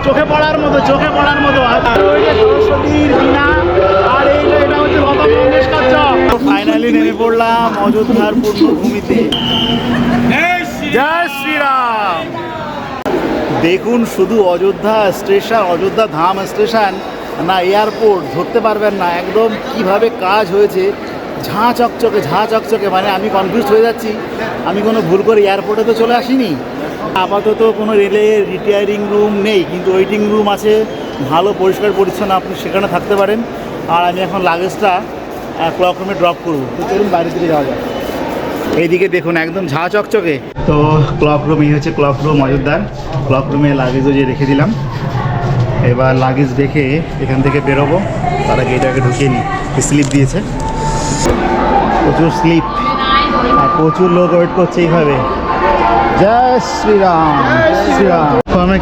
চোখে পড়ার মতো সরস্বতীর বীণা। আর এটা হচ্ছে লতা মঙ্গেশকর চক। ফাইনালি নেমে পড়লাম অযোধ্যার পূর্ণভূমিতে। জয় শ্রীরাম। দেখুন শুধু অযোধ্যা স্টেশন, অযোধ্যা ধাম স্টেশন না এয়ারপোর্ট ধরতে পারবেন না। একদম কিভাবে কাজ হয়েছে, ঝাঁ চকচকে, মানে আমি কনফিউজ হয়ে যাচ্ছি। আমি কোনো ভুল করে এয়ারপোর্টে তো চলে আসিনি। আপাতত কোনো রেলের রিটায়ারিং রুম নেই, কিন্তু ওয়েটিং রুম আছে, ভালো পরিষ্কার পরিচ্ছন্ন, আপনি সেখানে থাকতে পারেন। আর আমি এখন লাগেজটা ক্লক রুমে ড্রপ করবো। তো চলুন বাইরে দিকে যাওয়া যায়। এইদিকে দেখুন একদম ঝাঁ চকচকে। তো ক্লক রুম, এই হচ্ছে ক্লক রুম অযোধ্যার। ক্লক রুমে লাগেজও যে রেখে দিলাম। এবার লাগেজ রেখে এখান থেকে বেরোবো। তার আগে এটাকে ঢুকিয়ে নিই। স্লিপ দিয়েছে, প্রচুর স্লিপ, আর প্রচুর লোক ওয়েট করছে এইভাবে। জয় শ্রীরাম, শ্রীরাম।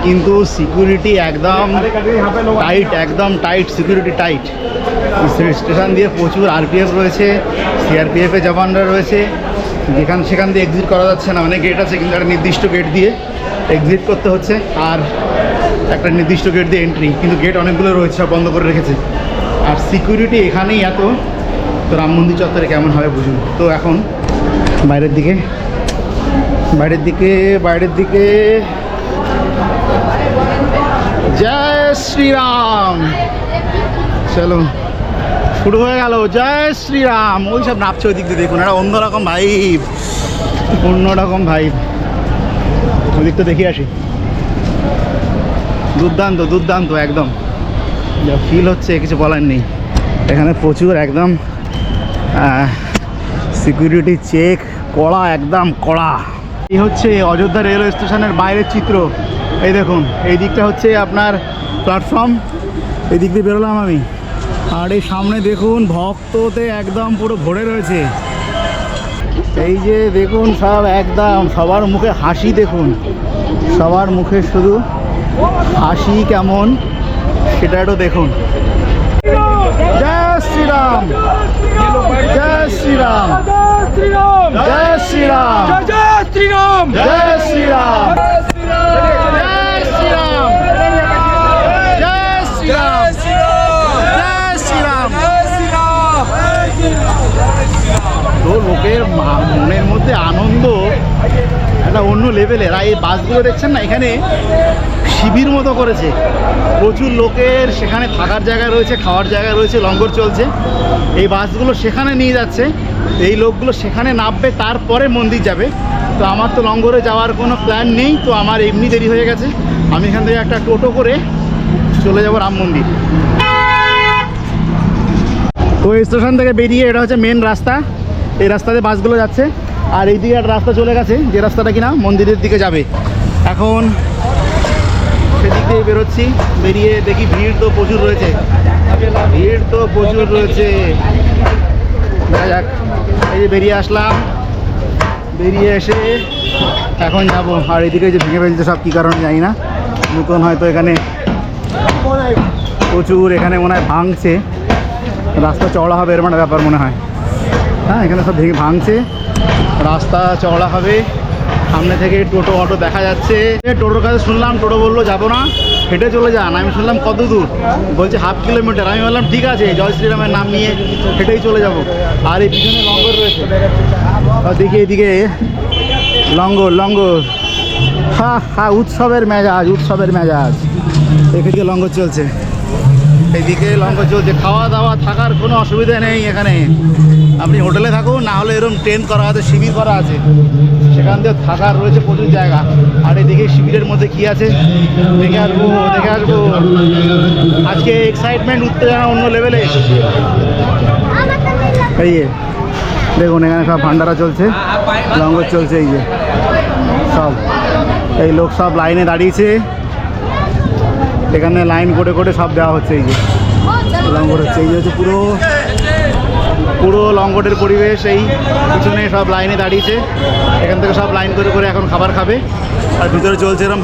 কিন্তু সিকিউরিটি একদম টাইট, সিকিউরিটি টাইট। স্টেশন দিয়ে প্রচুর আরপিএফ রয়েছে, সিআরপিএফের জওয়ানরা রয়েছে। সেখান দিয়ে এক্সিট করা যাচ্ছে না। অনেক গেট আছে, কিন্তু একটা নির্দিষ্ট গেট দিয়ে এক্সিট করতে হচ্ছে, আর একটা নির্দিষ্ট গেট দিয়ে এন্ট্রি। কিন্তু গেট অনেকগুলো রয়েছে, সব বন্ধ করে রেখেছে। আর সিকিউরিটি এখানেই এত, তো রাম মন্দির চত্বরে কেমন হবে বুঝুন। তো এখন বাইরের দিকে জয় শ্রীরাম। চলো শুরু হয়ে গেল। জয় শ্রীরাম। ওই সব নাচছে ওই দিক দিয়ে, দেখুন একটা অন্যরকম ভাইব। ওই দিকটা দেখে আসি। দুর্দান্ত একদম, যা ফিল হচ্ছে কিছু বলার নেই। এখানে প্রচুর একদম সিকিউরিটি চেক কড়া, একদম কড়া। এই হচ্ছে অযোধ্যা রেলওয়ে স্টেশনের বাইরের চিত্র। এই দেখুন, এই দিকটা হচ্ছে আপনার প্ল্যাটফর্ম, এই দিক দিয়ে বেরোলাম আমি। আর এই সামনে দেখুন ভক্ততে একদম পুরো ভরে রয়েছে। এই যে দেখুন সব একদম, সবার মুখে হাসি। দেখুন সবার মুখে শুধু হাসি, কেমন সেটা একটু দেখুন। জয় শ্রীরাম, জয় শ্রীরাম, জয় শ্রীরাম, জয় শ্রীরাম, জয় শ্রীরাম, জয় শ্রীরাম, জয় শ্রীরাম, জয় শ্রীরাম। তো লোকের মনের মধ্যে আনন্দ একটা অন্য লেভেলের। আর এই বাসগুলো দেখছেন না, এখানে শিবির মতো করেছে। প্রচুর লোকের সেখানে থাকার জায়গা রয়েছে, খাওয়ার জায়গা রয়েছে, লঙ্গর চলছে। এই বাসগুলো সেখানে নিয়ে যাচ্ছে, এই লোকগুলো সেখানে নামবে, তারপরে মন্দির যাবে। তো আমার তো লঙ্গরে যাওয়ার কোনো প্ল্যান নেই, তো আমার এমনি দেরি হয়ে গেছে। আমি এখান থেকে একটা টোটো করে চলে যাব রাম মন্দির। তো এই স্টেশন থেকে বেরিয়ে এটা হচ্ছে মেন রাস্তা, এই রাস্তাতে বাসগুলো যাচ্ছে। আর এই দিকে একটা রাস্তা চলে গেছে, যে রাস্তাটা কিনা মন্দিরের দিকে যাবে। এখন সেদিক দিয়ে বেরোচ্ছি। বেরিয়ে দেখি ভিড় তো প্রচুর রয়েছে, দেখা যাক। এই যে বেরিয়ে আসলাম, বেরিয়ে এসে এখন যাবো। আর এদিকে যে ভেঙে ফেলছে সব, কী কারণে জানি না, নতুন হয়তো এখানে প্রচুর, এখানে মনে হয় ভাঙছে। রাস্তা চওড়া হবে এর মানে ব্যাপার মনে হয়। হ্যাঁ, এখানে সব ভেঙে ভাঙছে, রাস্তা চওড়া হবে। সামনে থেকে টোটো অটো দেখা যাচ্ছে। টোটোর কাছে শুনলাম, টোটো বললো যাবো না, হেঁটে চলে যান। আমি শুনলাম কত দূর, বলছে 1/2 কিলোমিটার। আমি বললাম ঠিক আছে, জয় শ্রীরামের নাম নিয়ে হেঁটেই চলে যাব। আর এই পিছনে লঙ্গর রয়েছে, দেখি এদিকে লঙ্গর। হ্যাঁ, উৎসবের মেজাজ। এদিকে লঙ্গর চলছে, এইদিকে লঙ্গর চলছে। খাওয়া দাওয়া থাকার কোনো অসুবিধা নেই এখানে। আপনি হোটেলে থাকুন, না হলে এরকম ট্রেন করা আছে, শিবির করা আছে, সেখান থেকে থাকার রয়েছে প্রচুর জায়গা। আর এদিকে শিবিরের মধ্যে কি আছে দেখে আসবো। আজকে এক্সাইটমেন্ট, উত্তেজনা অন্য লেভেলে। এই যে দেখুন, এখানে সব ভান্ডারা চলছে, লঙ্গর চলছে। এই যে সব এই লোক সব লাইনে দাঁড়িয়েছে, এখানে লাইন করে সব দেওয়া হচ্ছে। এই যে লঙ্গর হচ্ছে, এই যে হচ্ছে পুরো লঙ্গটের পরিবেশ। এই পিছনে সব লাইনে দাঁড়িয়েছে, এখান থেকে সব লাইন করে এখন খাবার খাবে। আর ভিতরে চলছে এরম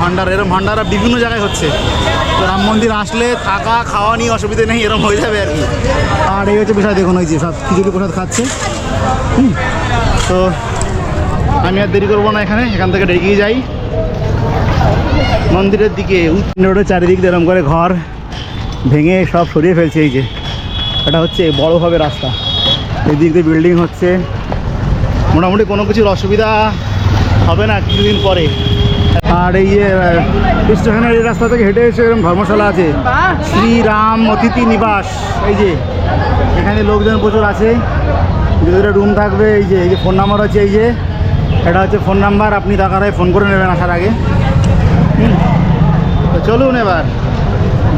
ভান্ডারা বিভিন্ন জায়গায় হচ্ছে। তো রাম মন্দির আসলে থাকা খাওয়া নিয়ে অসুবিধা নেই, এরম হয়ে যাবে আর কি। আর এই হচ্ছে বিষয়, দেখুন ওই যে সব খিচুড়ি প্রসাদ খাচ্ছে। তো আমি আর দেরি করবো না, এখান থেকে এগিয়ে যাই। মন্দিরের দিকে। রোডের চারিদিক দিয়ে এরকম করে ঘর ভেঙে সব সরিয়ে ফেলছে। এই যে এটা হচ্ছে বড়োভাবে রাস্তা, এই দিক দিয়ে বিল্ডিং হচ্ছে। মোটামুটি কোনো কিছুর অসুবিধা হবে না কিছুদিন পরে। আর এই যে স্টেশনের এই রাস্তা থেকে হেঁটে এসে এরকম ধর্মশালা আছে, শ্রীরাম অতিথি নিবাস। এই যে এখানে লোকজন প্রচুর আছে, যদি রুম থাকবে। এই যে ফোন নাম্বার আছে, এই যে এটা হচ্ছে ফোন নাম্বার, আপনি দরকার হয় ফোন করে নেবেন আসার আগে। তো চলুন এবার,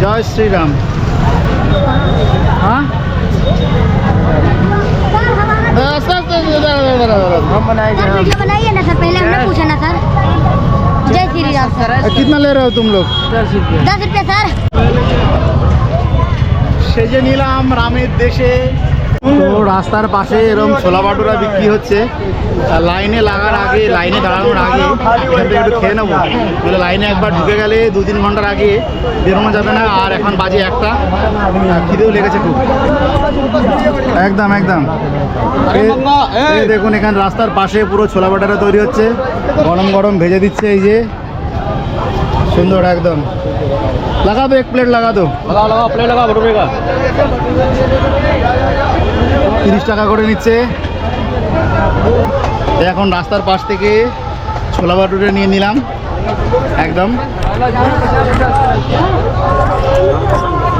জয় শ্রীরাম। हाँ वीडियो बनाइए ना सर, पहले हमने पूछा ना सर। जय श्री राम सर। कितना ले रहे हो तुम लोग? 10 रुपये सर। সেজে নিলাম রামের দেশে। তো রাস্তার পাশে এরকম ছোলা বাটুরা বিক্রি হচ্ছে। লাইনে লাগার আগে, লাইনে দাঁড়ানোর আগে এখান থেকে একটু খেয়ে নেবো। মানে লাইনে একবার ঢুকে গেলে 2-3 ঘন্টার আগে বেরোনো যাবে না। আর এখন বাজে 1টা, খিদেও লেগেছে খুব। একদম একদম। এই দেখুন এখানে রাস্তার পাশে পুরো ছোলা বাটারা তৈরি হচ্ছে, গরম গরম ভেজে দিচ্ছে। এই যে সুন্দর একদম। লাগা দো, 1 প্লেট লাগা দো। लगा प्लेट लगा रुपये का। 30 টাকা করে নিচ্ছে। এখন রাস্তার পাশ থেকে ছোলা বাটুরে নিয়ে নিলাম একদম।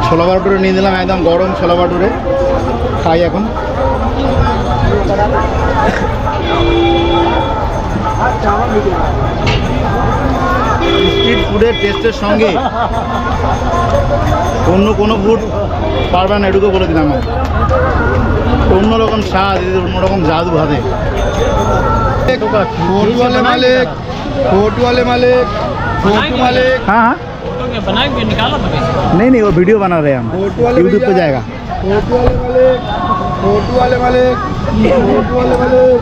ছোলা বাটুরে নিয়ে নিলাম একদম গরম ছোলা বাটুরে। খাই এখন। স্ট্রিট ফুডের টেস্টের সঙ্গে অন্য কোনো ফুড পারবে না, এটুকু বলে দিলাম। অন্যরকম স্বাদ, অন্যরকম জাদু হাতে। फोटो वाले मालिक, फोटो वाले मालिक, फोटो मालिक। हाँ हाँ, बना के निकाला था कैसे? नहीं वो वीडियो बना रहे हैं हम, फोटो वाले यूट्यूब पे भैया। जाएगा। फोटो वाले मालिक, फोटो वाले मालिक, फोटो वाले मालिक।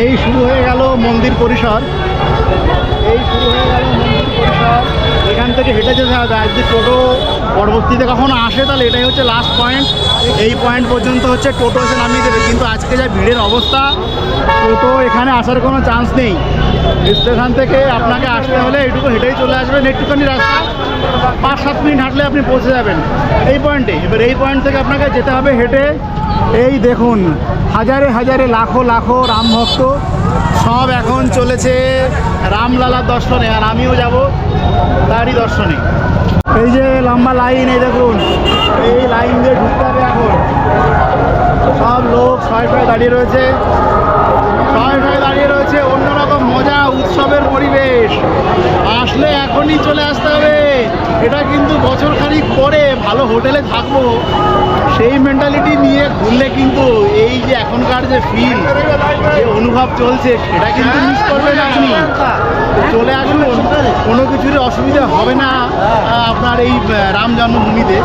এই শুরু হয়ে গেল মন্দির পরিসর। এই শুরু হয়ে গেল মন্দির পরিসর। এখান থেকে হেঁটে যেতে হবে। আর যদি টোটো পরবর্তীতে কখনো আসে তাহলে এটাই হচ্ছে লাস্ট পয়েন্ট। এই পয়েন্ট পর্যন্ত হচ্ছে টোটো এসে নামিয়ে দেবে। কিন্তু আজকে যা ভিড়ের অবস্থা, টোটো এখানে আসার কোনো চান্স নেই। স্টেশন থেকে আপনাকে আসতে হলে এইটুকু হেঁটেই চলে আসবেন। একটুখানি রাস্তা, 5-7 মিনিট হাঁটলে আপনি পৌঁছে যাবেন এই পয়েন্টে। এবার এই পয়েন্ট থেকে আপনাকে যেতে হবে হেঁটে। এই দেখুন হাজারে হাজারে লাখো লাখো রাম ভক্ত সব এখন চলেছে রামলালার দর্শনে। আর আমিও যাব তারই দর্শনে। এই যে লম্বা লাইন, এই দেখুন এই লাইন দিয়ে ঢুকতে হবে এখন। সব লোক শয়ে শয়ে দাঁড়িয়ে রয়েছে, শয়ে শয়ে দাঁড়িয়ে রয়েছে। অন্যরকম মজা, উৎসবের পরিবেশ। আসলে এখনই চলে আসতে হবে। এটা কিন্তু বছর খানিক পরে ভালো হোটেলে থাকবো সেই মেন্টালিটি নিয়ে ঘুরলে কিন্তু এই যে এখনকার যে ফিল, যে অনুভব চলছে সেটা কিন্তু মিস করবেন আপনি। চলে আসুন, কোনো কিছুর অসুবিধা হবে না আপনার এই রাম জন্মভূমিতে।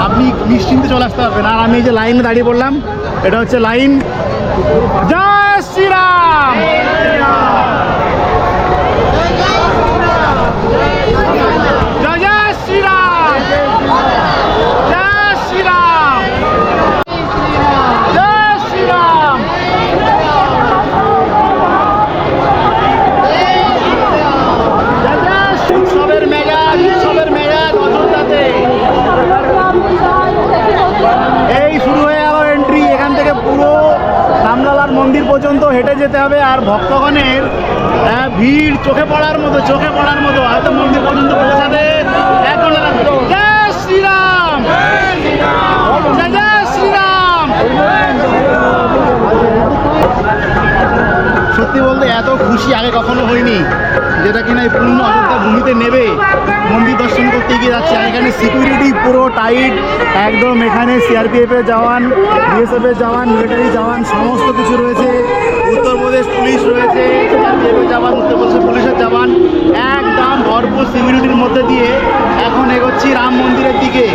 আপনি নিশ্চিন্তে চলে আসতে পারবেন। আর আমি এই যে লাইনে দাঁড়িয়ে পড়লাম, এটা হচ্ছে লাইন। জয় শ্রীরাম। জয় জয় শ্রীরাম। জয় শ্রীরাম। জয় শ্রীরাম। উৎসবের মেজাজ, উৎসবের মেজাজ অযোধ্যাতে। এই শুরু হয়ে গেল এন্ট্রি। এখান থেকে পুরো রামলালার মন্দির পর্যন্ত হেঁটে যেতে হবে। আর ভক্তগণের ভিড় চোখে পড়ার মতো, চোখে পড়ার মতো। হয়তো মন্দির পর্যন্ত পৌঁছাতে 1 ঘন্টা লাগবে। জয় শ্রীরাম। জয় জয় শ্রীরাম। সত্যি বলতে এত খুশি আগে কখনো হয়নি, যেটা কিনা এই পূর্ণ অযোধ্যা ভূমিতে নেবে মন্দির দর্শন করতে গিয়ে যাচ্ছে। আর এখানে সিকিউরিটি পুরো টাইট একদম। এখানে সিআরপিএফের জওয়ান, বিএসএফের জওয়ান, মিলিটারি জওয়ান সমস্ত কিছু রয়েছে। উত্তরপ্রদেশ পুলিশ রয়েছে, সিআরপিএফের জওয়ান, উত্তরপ্রদেশ পুলিশের জওয়ান। একদম ভরপুর সিকিউরিটির মধ্যে দিয়ে এখন এগোচ্ছি রাম মন্দিরের দিকে।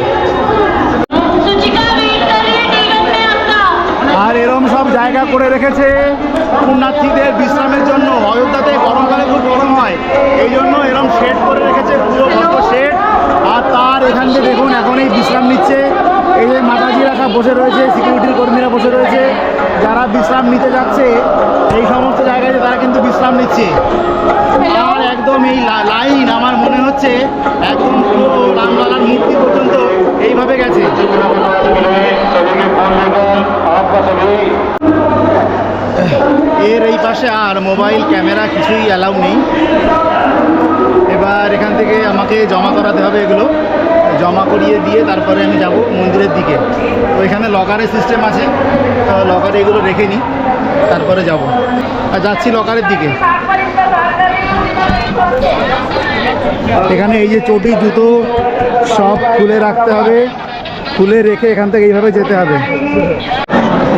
আর এরম সব জায়গা করে রেখেছে পুণ্যার্থীদের বিশ্রামের জন্য। অযোধ্যাতে গরমকালে খুব গরম হয়, এই জন্য এরম শেড করে রেখেছে, পুরো ভক্ত শেড। আর তার এখান থেকে দেখুন এখন এই বিশ্রাম নিচ্ছে এই যে মাতাজিরা স্টাফ বসে রয়েছে, সিকিউরিটির কর্মীরা বসে রয়েছে, যারা বিশ্রাম নিতে যাচ্ছে এই সমস্ত জায়গায় তারা কিন্তু বিশ্রাম নিচ্ছে। আর একদম এই লাইন আমার মনে হচ্ছে একদম পুরো রামলালার মূর্তি পর্যন্ত এইভাবে গেছে। এর এই পাশে আর মোবাইল ক্যামেরা কিছুই অ্যালাউ নেই। এবার এখান থেকে আমাকে জমা করাতে হবে, এগুলো জমা করিয়ে দিয়ে তারপরে আমি যাব মন্দিরের দিকে। তো এখানে লকারের সিস্টেম আছে, তো লকারে এগুলো রেখে নিই, তারপরে যাব। আর যাচ্ছি লকারের দিকে। এখানে এই যে চটি জুতো সব খুলে রাখতে হবে, খুলে রেখে এখান থেকে এইভাবে যেতে হবে।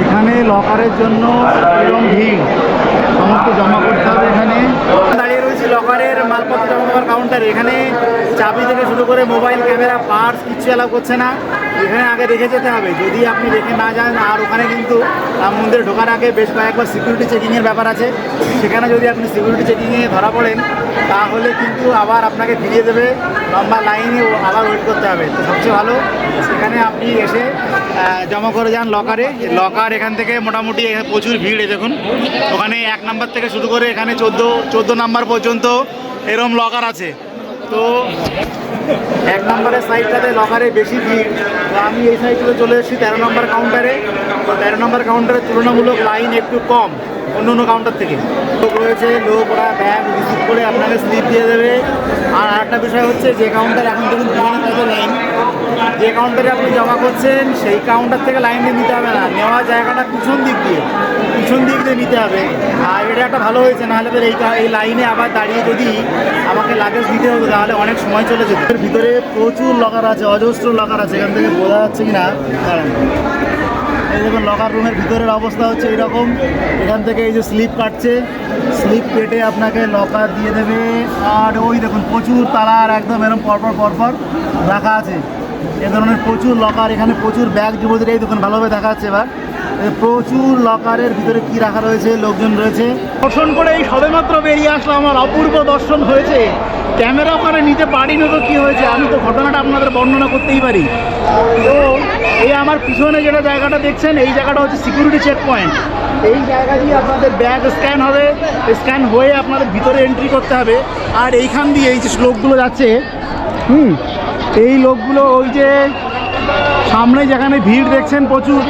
এখানে লকারের জন্য এরকম ভিড়, সমস্ত জমা করতে হবে। এখানে দাঁড়িয়ে রয়েছি লকারের মালপত্র জমা করার কাউন্টারে। এখানে চাবি থেকে শুরু করে মোবাইল ক্যামেরা পার্স কিচ্ছু অ্যালাউ করছে না। এখানে আগে রেখে যেতে হবে, যদি আপনি রেখে না যান। আর ওখানে কিন্তু মন্দিরে ঢোকার আগে বেশ কয়েকবার সিকিউরিটি চেকিংয়ের ব্যাপার আছে। সেখানে যদি আপনি সিকিউরিটি চেকিংয়ে ধরা পড়েন তাহলে কিন্তু আবার আপনাকে ফিরিয়ে দেবে, লম্বা লাইনে আবার ওয়েট করতে হবে। তো সবচেয়ে ভালো সেখানে আপনি এসে জমা করে যান লকারে। লকার এখান থেকে মোটামুটি প্রচুর ভিড়। দেখুন ওখানে 1 নাম্বার থেকে শুরু করে এখানে 14 নাম্বার পর্যন্ত এরম লকার আছে। তো 1 নম্বরের সাইডটাতে লকারে বেশি ভিড়। তো আমি এই সাইডটাতে চলে এসেছি 13 নম্বর কাউন্টারে। তো 13 নম্বর কাউন্টারে তুলনামূলক লাইন একটু কম অন্য অন্য কাউন্টার থেকে। লোক রয়েছে, লোক ওরা ব্যাগ রিসিভ করে আপনাকে স্লিপ দিয়ে দেবে। আর আরেকটা বিষয় হচ্ছে, যে কাউন্টার এখন দেখুন কত লাইন, যে কাউন্টারে আপনি জমা করছেন সেই কাউন্টার থেকে লাইন দিয়ে নিতে হবে না, নেওয়ার জায়গাটা পিছন দিক দিয়ে নিতে হবে। আর এটা একটা ভালো হয়েছে, নাহলে তো এই লাইনে আবার দাঁড়িয়ে যদি আমাকে লাগেজ দিতে হতো তাহলে অনেক সময় চলে যেত। এর ভিতরে প্রচুর লকার আছে, অজস্র লকার আছে। এখান থেকে বোঝা যাচ্ছে কি না দাঁড়ান। এই দেখুন লকার রুমের ভিতরের অবস্থা হচ্ছে এইরকম। এখান থেকে এই যে স্লিপ কাটছে, স্লিপ কেটে আপনাকে লকার দিয়ে দেবে। আর ওই দেখুন প্রচুর তালা আর একদম এরকম পরপর রাখা আছে। এ ধরনের প্রচুর লকার, এখানে প্রচুর ব্যাগ যুবতীর। এই দেখুন ভালোভাবে দেখা যাচ্ছে এবার প্রচুর লকারের ভিতরে কি রাখা রয়েছে, লোকজন রয়েছে। দর্শন করে এই সবেমাত্র বেরিয়ে আসলাম, আমার অপূর্ব দর্শন হয়েছে। ক্যামেরা ওখানে নিতে পারিনি তো কী হয়েছে, আমি তো ঘটনাটা আপনাদের বর্ণনা করতেই পারি। তো এই আমার পিছনে যেটা জায়গাটা দেখছেন, এই জায়গাটা হচ্ছে সিকিউরিটি চেক পয়েন্ট। এই জায়গা দিয়ে আপনাদের ব্যাগ স্ক্যান হবে, স্ক্যান হয়ে আপনাদের ভিতরে এন্ট্রি করতে হবে। আর এইখান দিয়ে এই যে লোকগুলো যাচ্ছে, এই লোকগুলো ওই যে সামনে যেখানে ভিড় দেখছেন প্রচুর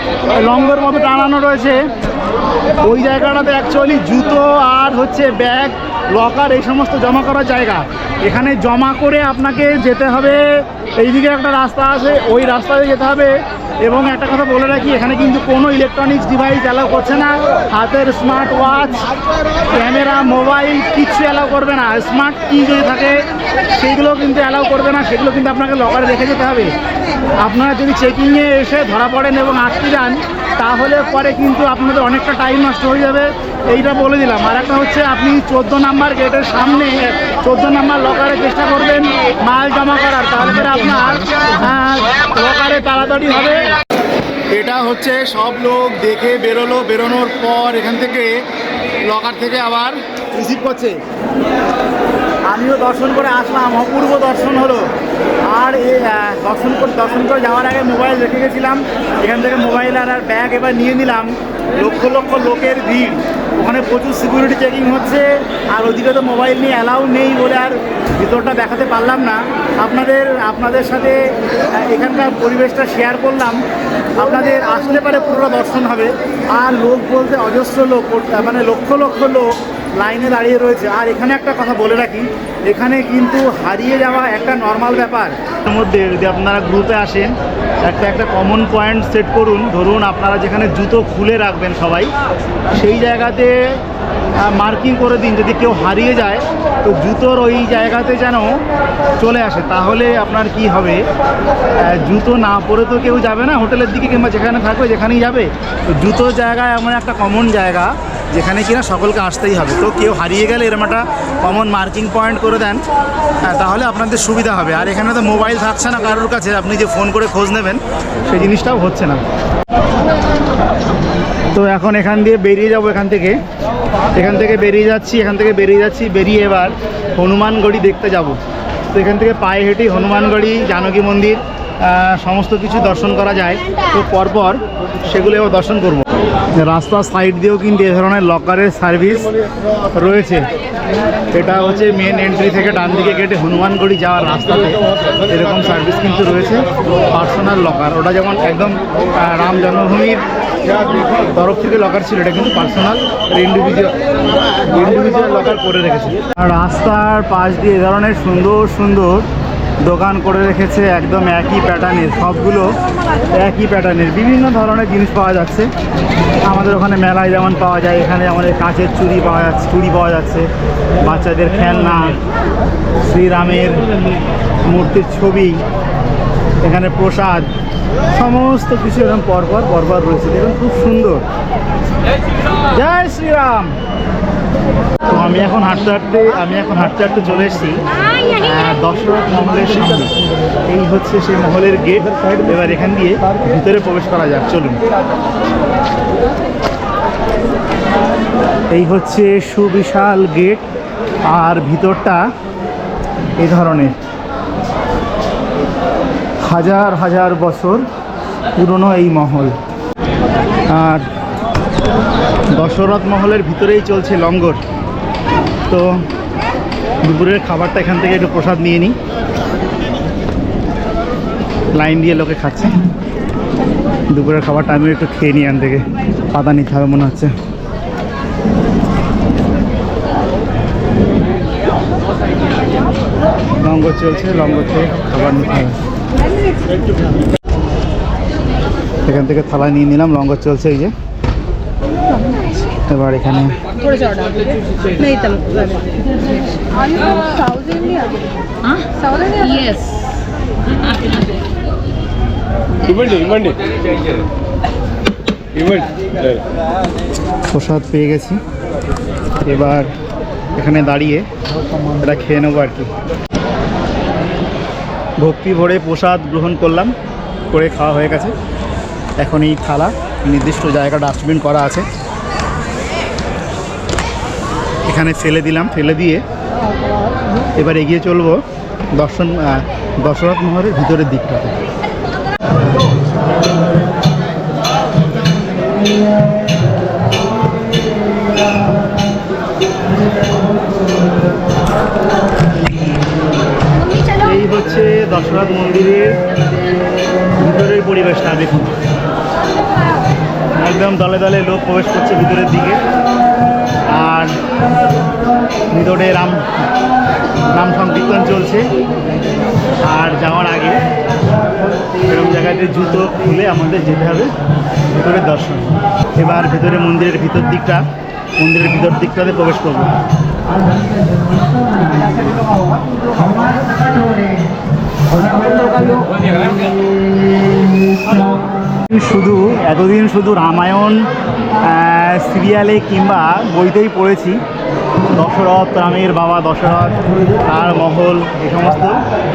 লঙ্গর মতো টানানো রয়েছে, ওই জায়গাটাতে অ্যাকচুয়ালি জুতো আর হচ্ছে ব্যাগ, লকার এই সমস্ত জমা করার জায়গা। এখানে জমা করে আপনাকে যেতে হবে। এইদিকে একটা রাস্তা আছে, ওই রাস্তাতে যেতে হবে। এবং একটা কথা বলে রাখি, এখানে কিন্তু কোনো ইলেকট্রনিক্স ডিভাইস অ্যালাউ করছে না। হাতের স্মার্ট ওয়াচ, ক্যামেরা, মোবাইল কিচ্ছু অ্যালাউ করবে না। স্মার্ট কি যদি থাকে সেইগুলো কিন্তু অ্যালাউ করবে না, সেগুলো কিন্তু আপনাকে লকারে রেখে যেতে হবে। আপনারা যদি চেকিংয়ে এসে ধরা পড়েন এবং আটকে যান তাহলে পরে কিন্তু আপনাদের অনেকটা টাইম নষ্ট হয়ে যাবে, এইটা বলে দিলাম। আর একটা হচ্ছে, আপনি 14 নাম্বার গেটের সামনে 14 নাম্বার লকারে চেষ্টা করবেন মাল জমা করার, তাহলে পরে আপনার লকারে তাড়াতাড়ি হবে। এটা হচ্ছে সব লোক দেখে বেরোলো, বেরোনোর পর এখান থেকে লকার থেকে আবার রিসিভ করছে। আমিও দর্শন করে আসলাম, অপূর্ব দর্শন হলো। আর এই দর্শন করে যাওয়ার আগে মোবাইল রেখে গেছিলাম, এখান থেকে মোবাইল আর ব্যাগ এবার নিয়ে নিলাম। লক্ষ লক্ষ লোকের ভিড়, ওখানে প্রচুর সিকিউরিটি চেকিং হচ্ছে। আর ওদিকে তো মোবাইল নিয়ে অ্যালাউ নেই বলে আর ভিতরটা দেখাতে পারলাম না। আপনাদের সাথে এখানকার পরিবেশটা শেয়ার করলাম। আপনাদের আসলে পারে পুরো দর্শন হবে। আর লোক বলতে অজস্র লোক, মানে লক্ষ লক্ষ লোক লাইনে দাঁড়িয়ে রয়েছে। আর এখানে একটা কথা বলে রাখি, এখানে কিন্তু হারিয়ে যাওয়া একটা নর্মাল ব্যাপার। এর মধ্যে যদি আপনারা গ্রুপে আসেন, একটা কমন পয়েন্ট সেট করুন। ধরুন আপনারা যেখানে জুতো খুলে রাখবেন সবাই, সেই জায়গাতে মার্কিং করে দিন। যদি কেউ হারিয়ে যায় তো জুতোর ওই জায়গাতে যেন চলে আসে, তাহলে আপনার কি হবে, জুতো না পরে তো কেউ যাবে না হোটেলের দিকে, কিংবা যেখানে থাকবে যেখানেই যাবে। তো জুতোর জায়গা এমন একটা কমন জায়গা যেখানে কিনা সকলকে আসতেই হবে। তো কেউ হারিয়ে গেলে এরকম একটা কমন মার্কিং পয়েন্ট করে দেন, তাহলে আপনাদের সুবিধা হবে। আর এখানে তো মোবাইল থাকছে না কারোর কাছে, আপনি যে ফোন করে খোঁজ নেবেন সেই জিনিসটাও হচ্ছে না। তো এখন এখান দিয়ে বেরিয়ে যাব, এখান থেকে বেরিয়ে যাচ্ছি, বেরিয়ে এবার হনুমানগড়ি দেখতে যাব। তো এখান থেকে পায়ে হেঁটে হনুমানগড়ি, জানকী মন্দির সমস্ত কিছু দর্শন করা যায়, তো পরপর সেগুলোও দর্শন করব। রাস্তার সাইড দিয়েও কিন্তু এ ধরনের লকারের সার্ভিস রয়েছে। এটা হচ্ছে মেন এন্ট্রি থেকে ডান দিকে গেটে হনুমানগড়ি যাওয়ার রাস্তাতে এরকম সার্ভিস কিন্তু রয়েছে, পার্সোনাল লকার। ওটা যেমন একদম রাম জন্মভূমির তরফ থেকে লকার ছিল, এটা কিন্তু পার্সোনাল ইন্ডিভিজুয়াল লকার করে রেখেছে। আর রাস্তার পাশ দিয়ে এ ধরনের সুন্দর সুন্দর দোকান করে রেখেছে, একদম একই প্যাটার্নের, সবগুলো একই প্যাটার্নের বিভিন্ন ধরনের জিনিস পাওয়া যাচ্ছে। আমাদের ওখানে মেলায় যেমন পাওয়া যায়, এখানে আমাদের কাঁচের চুড়ি পাওয়া যাচ্ছে, বাচ্চাদের খেলনা, শ্রীরামের মূর্তির ছবি, এখানে প্রসাদ, সমস্ত কিছু এরকম পরপর রয়েছে। দেখুন খুব সুন্দর। জয় শ্রীরাম। তো আমি এখন হাঁটতে হাঁটতে চলে এসেছি দশরথ মহলের সামনে। এই হচ্ছে সেই মহলের গেট। এবার এখান দিয়ে ভিতরে প্রবেশ করা যাক, চলুন। এই হচ্ছে সুবিশাল গেট, আর ভিতরটা এই ধরনের হাজার হাজার বছর পুরনো এই মহল। আর দশরথ মহলের ভিতরেই চলছে লঙ্গর। তো দুপুরের খাবারটা এখান থেকে একটু প্রসাদ নিয়ে নিই। লাইন দিয়ে লোকে খাচ্ছে দুপুরের খাবারটা, আমিও একটু খেয়ে নিই। এখান থেকে পাতা নিতে হবে মনে হচ্ছে। লঙ্গর চলছে, লঙ্গর থেকে খাবার নিতে হবে। এখান থেকে থালা নিয়ে নিলাম, লঙ্গর চলছে এই যে। এবার এখানে প্রসাদ পেয়ে গেছি। এবার এখানে দাঁড়িয়ে এটা খেয়ে নেবো আর কি। ভক্তি ভরে প্রসাদ গ্রহণ করলাম, করে খাওয়া হয়ে গেছে। এখন এই থালা নির্দিষ্ট জায়গা ডাস্টবিন করা আছে, এখানে ফেলে দিলাম। ফেলে দিয়ে এবার এগিয়ে চলবো দশরথ মহলের ভিতরের দিকটাতে। এই হচ্ছে দশরথ মন্দিরের ভিতরের পরিবেশটা। দেখুন একদম দলে দলে লোক প্রবেশ করছে ভিতরের দিকে। আর ভিতরে নাম সংকীর্তন চলছে। আর যাওয়ার আগে এরকম জায়গাতে জুতো খুলে আমাদের যেতে হবে ভিতরের দর্শন। এবার ভিতরে মন্দিরের ভিতর দিকটাতে প্রবেশ করব। এতদিন শুধু রামায়ণ সিরিয়ালে কিংবা বইতেই পড়েছি, দশরথ, রামের বাবা দশরথ, তার মহল, এই সমস্ত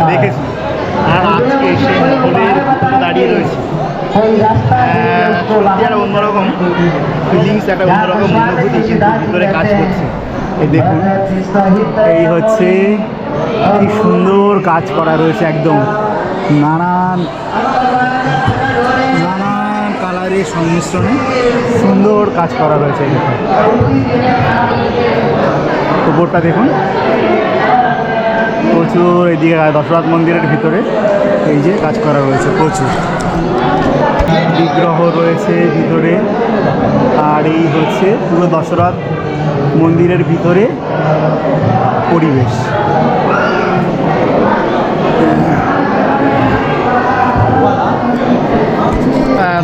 দেখেছি। আর আজকে সেই মহলের দাঁড়িয়ে রয়েছি। সত্যি একটা অন্যরকম ফিলিংস, একটা অন্যরকম অনুভূতি কিন্তু ভিতরে কাজ করছে। এই দেখুন, এই হচ্ছে কি সুন্দর কাজ করা রয়েছে, একদম নানান কালারের সংমিশ্রণে সুন্দর কাজ করা রয়েছে। এই দেখুন উপরটা দেখুন, প্রচুর এদিকে দশরথ মন্দিরের ভিতরে এই যে কাজ করা রয়েছে, প্রচুর বিগ্রহ রয়েছে ভিতরে। আর এই হচ্ছে পুরো দশরথ মন্দিরের ভিতরে পরিবেশ।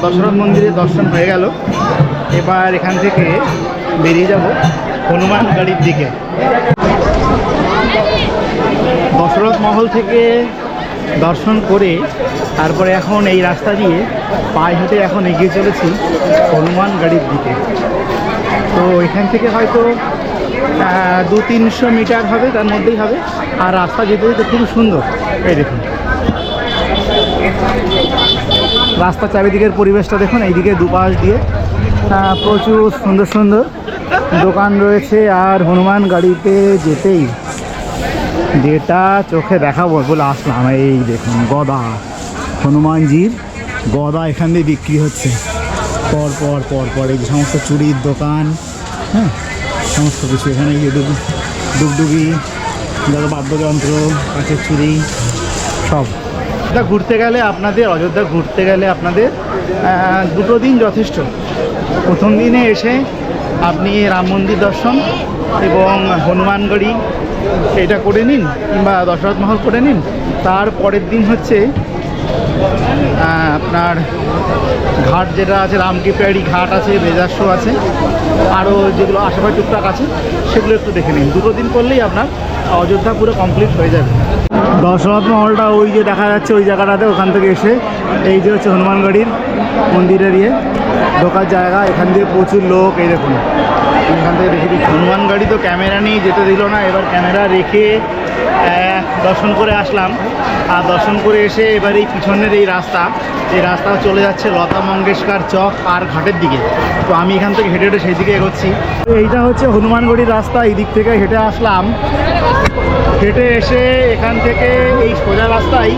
দশরথ মন্দিরে দর্শন হয়ে গেল। এবার এখান থেকে বেরিয়ে যাব হনুমান গাড়ির দিকে। দশরথ মহল থেকে দর্শন করে তারপরে এখন এই রাস্তা দিয়ে পায়ে হেঁটে এখন এগিয়ে চলেছি হনুমান গাড়ির দিকে। তো এখান থেকে হয়তো 200-300 মিটার হবে, তার মধ্যেই হবে। আর রাস্তা যেতে যেতে খুব সুন্দর। এই দেখুন রাস্তার চারিদিকের পরিবেশটা দেখুন। এইদিকে দুপাশ দিয়ে প্রচুর সুন্দর সুন্দর দোকান রয়েছে। আর হনুমান গাড়িতে যেতেই যেটা চোখে দেখাবো বলে আসলাম, এই দেখুন গদা, হনুমানজির গদা এখান দিয়ে বিক্রি হচ্ছে পর পর পর পর। এই যে সমস্ত চুড়ির দোকান, হ্যাঁ, সমস্ত কিছু এখানে গিয়ে ডুগডুগি, ধরো বাদ্যযন্ত্র, কাঠের চুড়ি সব। ঘুরতে গেলে আপনাদের অযোধ্যা ঘুরতে গেলে আপনাদের 2 দিন যথেষ্ট। প্রথম দিনে এসে আপনি রাম মন্দির দর্শন এবং হনুমানগড়ি এটা করে নিন, কিংবা দশরথ মহল করে নিন। তার পরের দিন হচ্ছে আপনার ঘাট যেটা আছে, রামকিপাড়ি ঘাট আছে, লেজার শো আছে, আরও যেগুলো আশেপাশে টুকটাক আছে সেগুলো একটু দেখে নিন। 2 দিন করলেই আপনার অযোধ্যা পুরো কমপ্লিট হয়ে যাবে। দশরথ মহলটা ওই যে দেখা যাচ্ছে ওই জায়গাটাতে, ওখান থেকে এসে এই যে হচ্ছে হনুমানগড়ির মন্দিরের ঢোকার জায়গা। এখান দিয়ে প্রচুর লোক, এই দেখুন এখান থেকে রেখে দিই। হনুমানগড়ি তো ক্যামেরা নিয়ে যেতে দিল না, এবার ক্যামেরা রেখে দর্শন করে আসলাম। আর দর্শন করে এসে এবার এই পিছনের এই রাস্তা চলে যাচ্ছে লতা মঙ্গেশকর চক আর ঘাটের দিকে। তো আমি এখান থেকে হেঁটে হেঁটে সেই দিকে এগোচ্ছি। এইটা হচ্ছে হনুমানগড়ির রাস্তা, এই দিক থেকে হেঁটে আসলাম। হেঁটে এসে এখান থেকে এই সোজা রাস্তায়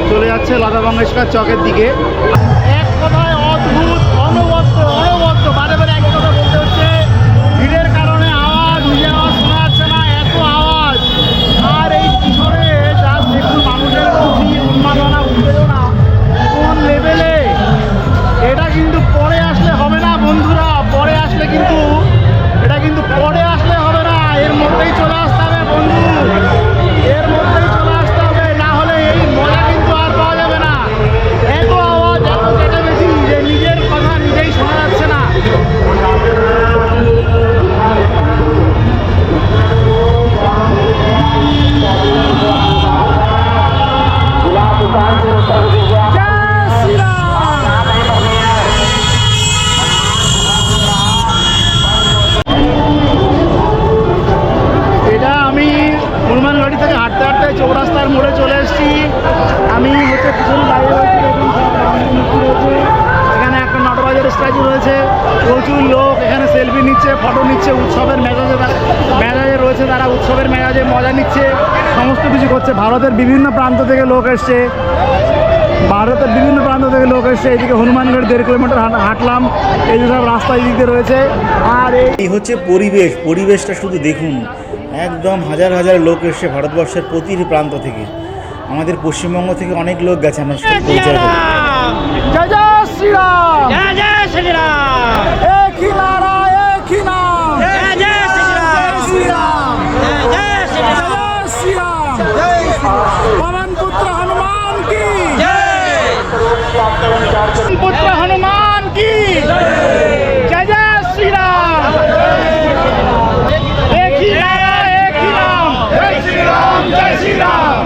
চলে যাচ্ছে লতা মঙ্গেশকর চকের দিকে। এক কথায় অদ্ভুত, অনবদ্য বারে বারে এক কথা বলতে হচ্ছে। ভিড়ের কারণে নিজে আওয়াজ শোনা যাচ্ছে না, এত আওয়াজ। আর এই পিছনে যা দেখুন মানুষের ভিড়, উন্মাদনা, উত্তেজনা কোন লেভেলে। এটা কিন্তু পরে আসলে হবে না বন্ধুরা, পরে আসলে কিন্তু হবে না, এর মধ্যেই চলে আসতে হবে বন্ধু, এর মধ্যেই চলে আসতে হবে, না হলে এই মজা কিন্তু আর পাওয়া যাবে না। এত আওয়াজ, এত চেঁচামেচি যে নিজের কথা নিজেই শোনা যাচ্ছে না। হনুমানগড়ি থেকে হাঁটতে হাঁটতে চৌরাস্তার মোড়ে চলে এসেছি। আমি হচ্ছে পিছনে দাঁড়িয়ে রয়েছি, দেখুন রয়েছে এখানে একটা নটরাজের স্ট্যাচু রয়েছে। প্রচুর লোক এখানে সেলফি নিচ্ছে, ফটো নিচ্ছে, উৎসবের মেজাজে রয়েছে, তারা উৎসবের মেজাজে মজা নিচ্ছে, সমস্ত কিছু করছে। ভারতের বিভিন্ন প্রান্ত থেকে লোক এসছে, এইদিকে হনুমানগড় 1.5 কিলোমিটার হাঁটলাম। এই যে সব রাস্তা এই দিকে রয়েছে। আর এই হচ্ছে পরিবেশটা শুধু দেখুন, একদম হাজার হাজার লোক এসছে ভারতবর্ষের প্রতিটি প্রান্ত থেকে। আমাদের পশ্চিমবঙ্গ থেকে অনেক লোক গেছে। আমরা জয় জয় শ্রীরাম, জয় জয় শ্রীরাম, একই নারা একই নাম, জয় জয় শ্রীরাম, জয় জয় শ্রীরাম, জয় শ্রীরাম, পবন পুত্র হনুমান কি জয়, পুত্র হনুমান কি জয়, জয় শ্রীরাম, একই নারা একই নাম, জয় শ্রীরাম, জয় শ্রীরাম।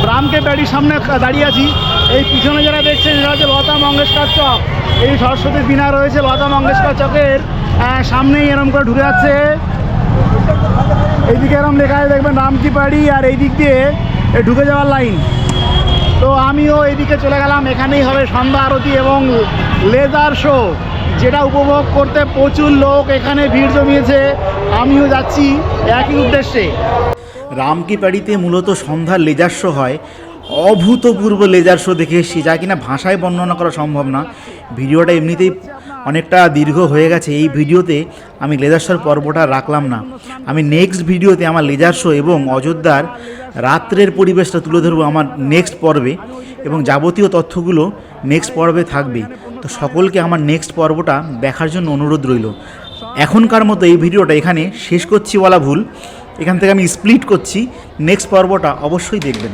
রামকে প্যাড়ির সামনে দাঁড়িয়ে আছি। এই পিছনে যারা দেখছেন সেটা হচ্ছে লতা মঙ্গেশকর চক। এই সরস্বতী বীণা রয়েছে লতা মঙ্গেশকর চকের সামনেই, এরম করে ঢুকে যাচ্ছে। এইদিকে এরম লেখা আছে দেখবেন রামকি প্যাড়ি, আর এই দিক দিয়ে ঢুকে যাওয়ার লাইন। তো আমিও এইদিকে চলে গেলাম। এখানেই হবে সন্ধ্যা আরতি এবং লেজার শো, যেটা উপভোগ করতে প্রচুর লোক এখানে ভিড় জমিয়েছে। আমিও যাচ্ছি একই উদ্দেশ্যে। রামকি প্যাড়িতে মূলত সন্ধ্যার লেজার শো হয়। অভূতপূর্ব লেজার শো দেখে এসেছি, যা কিনা ভাষায় বর্ণনা করা সম্ভব না। ভিডিওটা এমনিতেই অনেকটা দীর্ঘ হয়ে গেছে। এই ভিডিওতে আমি লেজার শোর পর্বটা রাখলাম না। আমি নেক্সট ভিডিওতে আমার লেজার শো এবং অযোধ্যার রাত্রের পরিবেশটা তুলে ধরবো আমার নেক্সট পর্বে, এবং যাবতীয় তথ্যগুলো নেক্সট পর্বে থাকবে। তো সকলকে আমার নেক্সট পর্বটা দেখার জন্য অনুরোধ রইল। এখনকার মতো এই ভিডিওটা এখানে শেষ করছি বলা ভুল। এখান থেকে আমি স্প্লিট করছি, নেক্সট পর্বটা অবশ্যই দেখবেন।